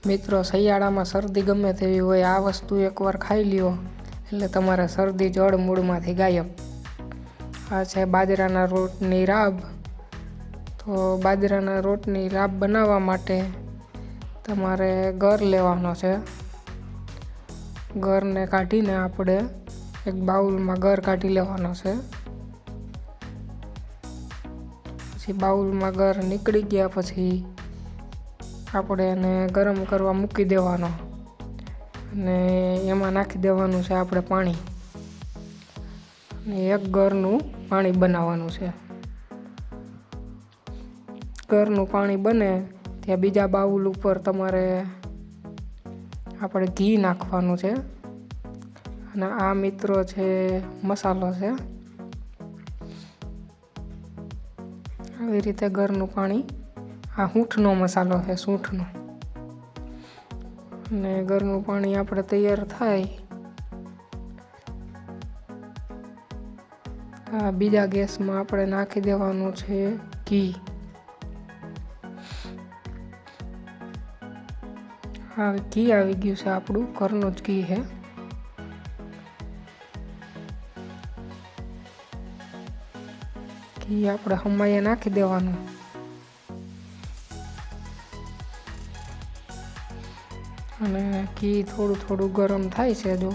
મિત્રો, શિયાળામાં શરદી ગમે તેવી હોય, આ વસ્તુ એકવાર ખાઈ લ્યો એટલે તમારે શરદી જડમૂળમાંથી ગાયબ. આ છે બાજરાના રોટની રાબ. તો બાજરાના રોટની રાબ બનાવવા માટે તમારે ગર લેવાનો છે. ગરને કાઢીને આપણે એક બાઉલમાં ગર કાઢી લેવાનો છે. પછી બાઉલમાં ગર નીકળી ગયા પછી આપણે એને ગરમ કરવા મૂકી દેવાનો અને એમાં નાખી દેવાનું છે આપણે પાણી. અને એક ગરનું પાણી બનાવવાનું છે. ગરનું પાણી બને ત્યાં બીજા બાઉલ ઉપર તમારે આપણે ઘી નાખવાનું છે. અને આ મિત્રો છે મસાલો છે. આવી રીતે ગરનું પાણી, આ સૂંઠનો મસાલો છે, સૂંઠનો. અને ગરનું પાણી આપણે તૈયાર થાય આ બીજા ગેસમાં આપણે નાખી દેવાનું છે ઘી. હા, ઘી આવી ગયું છે, આપણું ઘરનું જ ઘી છે. ઘી આપણે હમાઈએ નાખી દેવાનું. અને ઘી થોડું થોડું ગરમ થાય છે. જો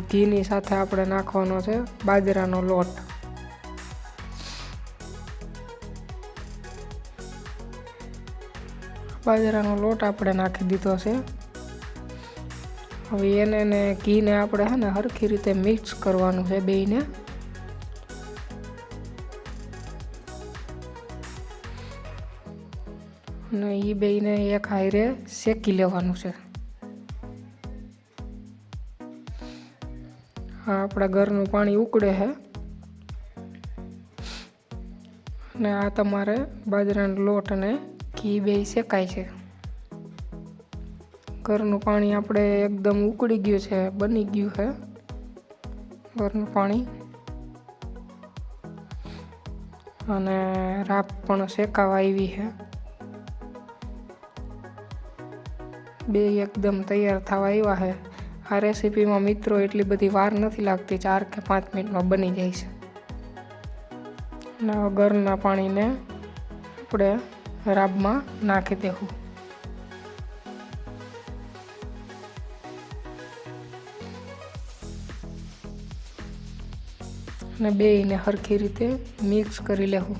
ઘીની સાથે આપણે નાખવાનો છે બાજરાનો લોટ. બાજરાનો લોટ આપણે નાખી દીધો છે. હવે એને ઘીને આપણે હરખી રીતે મિક્સ કરવાનું છે બેયને. અને એ બેયને એક હારે શેકી લેવાનું છે. હા, આપણા ઘરનું પાણી ઉકળે છે. અને આ તમારે બાજરાનો લોટ અને ઘી બેય શેકાય છે. ઘરનું પાણી આપણે એકદમ ઉકળી ગયું છે, બની ગયું છે ઘરનું પાણી. અને રાબ પણ શેકાવા આવી છે. બે એકદમ તૈયાર થવા આવ્યા છે. આ રેસીપીમાં મિત્રો એટલી બધી વાર નથી લાગતી, 4 કે 5 મિનિટમાં બની જાય છે. અને ગરના પાણીને આપણે રાબમાં નાખી દેવું. અને બેયને હરખી રીતે મિક્સ કરી લેવું.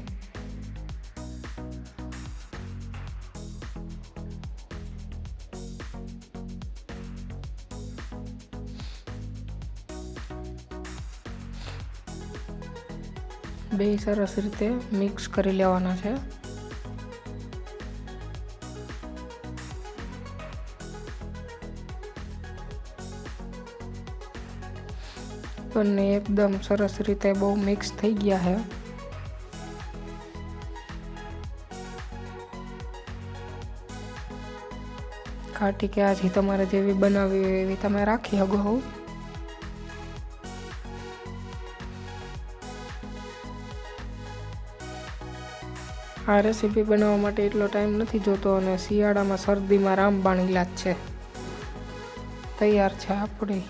બેય સરસ રીતે મિક્સ કરી લેવાના છે. બંને એકદમ સરસ રીતે બહુ મિક્સ થઈ ગયા છે. ઘાટી કે આજી તમારે જેવી બનાવવી હોય એવી તમે રાખી શકો. આ રેસીપી બનાવવા માટે એટલો ટાઈમ નથી જોતો અને શિયાળામાં શરદીમાં રામબાણ ઈલાજ છે. તૈયાર છે આપણી